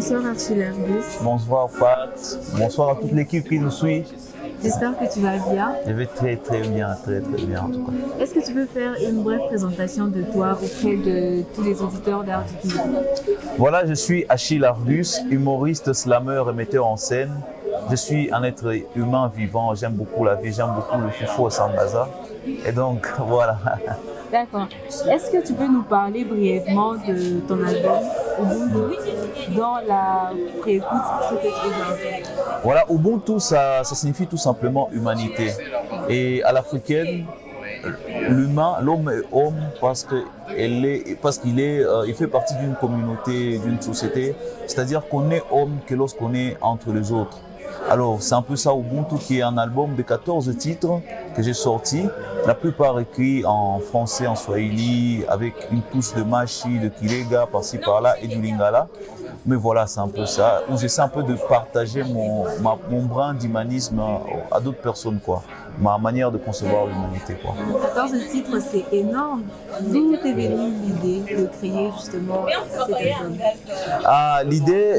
Bonsoir Archie Largus. Bonsoir Pat, bonsoir à toute l'équipe qui nous suit. J'espère que tu vas bien. Je vais très bien en tout cas. Est-ce que tu peux faire une brève présentation de toi auprès de tous les auditeurs d'Art du Kivu? Voilà, je suis Achille Largus, humoriste, slameur et metteur en scène. Je suis un être humain vivant, j'aime beaucoup la vie, j'aime beaucoup le fifou au Sambaza. Et donc voilà. D'accord. Est-ce que tu peux nous parler brièvement de ton album Ubuntu dans la préécoute qui se fait aujourd'hui? Voilà, Ubuntu, ça signifie tout simplement humanité. Et à l'africaine, l'humain, l'homme est homme il fait partie d'une communauté, d'une société. C'est-à-dire qu'on est homme que lorsqu'on est entre les autres. Alors, c'est un peu ça Ubuntu, qui est un album de 14 titres que j'ai sorti. La plupart écrits en français, en swahili, avec une touche de machi, de kilega, par-ci par-là, et du lingala. Mais voilà, c'est un peu ça, où j'essaie un peu de partager mon brin d'humanisme à d'autres personnes, quoi. Ma manière de concevoir l'humanité, quoi. 14 titres, c'est énorme. D'où est venue l'idée de créer justement cet album?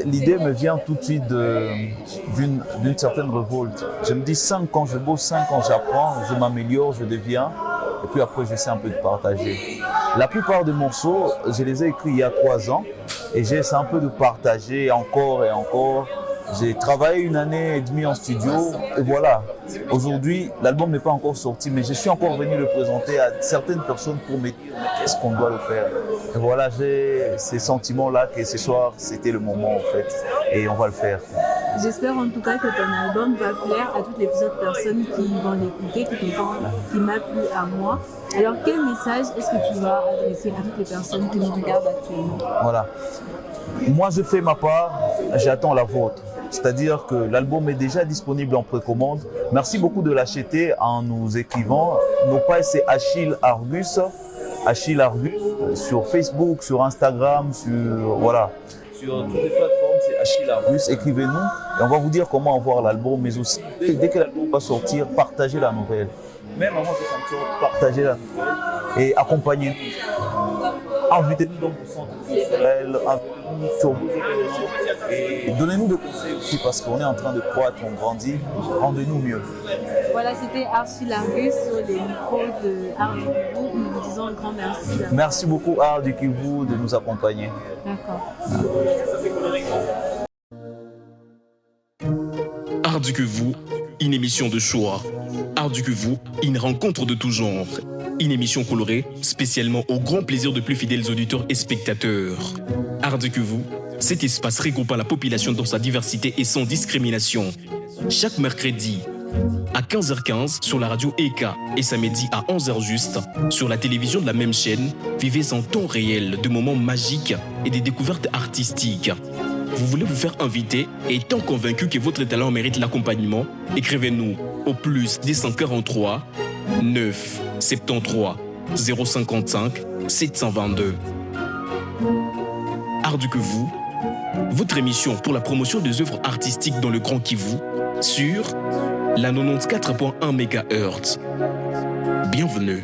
L'idée me vient tout de suite d'une certaine révolte. Je me dis 5 ans je bosse, 5 ans j'apprends, je m'améliore, je deviens, et puis après j'essaie un peu de partager. La plupart des morceaux, je les ai écrits il y a 3 ans, et j'essaie un peu de partager encore et encore. J'ai travaillé 1 année et demie en studio et voilà. Aujourd'hui, l'album n'est pas encore sorti, mais je suis encore venu le présenter à certaines personnes pour me dire qu'est-ce qu'on doit le faire. Et voilà, j'ai ces sentiments-là que ce soir, c'était le moment en fait. Et on va le faire. J'espère en tout cas que ton album va plaire à toutes les autres personnes qui vont l'écouter, qui m'a plu à moi. Alors, quel message est-ce que tu vas adresser à toutes les personnes qui nous regardent actuellement? Voilà. Moi, je fais ma part, j'attends la vôtre. C'est-à-dire que l'album est déjà disponible en précommande. Merci beaucoup de l'acheter en nous écrivant. Nos pages, c'est Achille Largus, sur Facebook, sur Instagram, sur toutes les plateformes, c'est Achille Largus. Écrivez-nous et on va vous dire comment avoir l'album, mais aussi, dès que l'album va sortir, partagez la nouvelle. Même avant que ça sorte, partagez la nouvelle et accompagnez-nous. Invitez-nous dans vos centres culturels, invitez-nous sur vos événements et donnez-nous des conseils aussi parce qu'on est en train de croître, on grandit, rendez-nous mieux. Voilà, c'était Archie Largus sur les micros de Art du Kivu. Nous vous disons un grand merci. Merci beaucoup Art du Kivu de nous accompagner. D'accord. Art du Kivu, une émission de choix. Art du Kivu, une rencontre de tout genre. Une émission colorée, spécialement au grand plaisir de plus fidèles auditeurs et spectateurs. Art du Kivu, cet espace regroupant la population dans sa diversité et sans discrimination. Chaque mercredi, à 15h15 sur la radio EK et samedi à 11h juste sur la télévision de la même chaîne, vivez en temps réel de moments magiques et des découvertes artistiques. Vous voulez vous faire inviter et étant convaincu que votre talent mérite l'accompagnement, écrivez-nous au plus 243 9 73 055 722. Art du Kivu, votre émission pour la promotion des œuvres artistiques dans le Grand Kivu sur la 94.1 MHz. Bienvenue.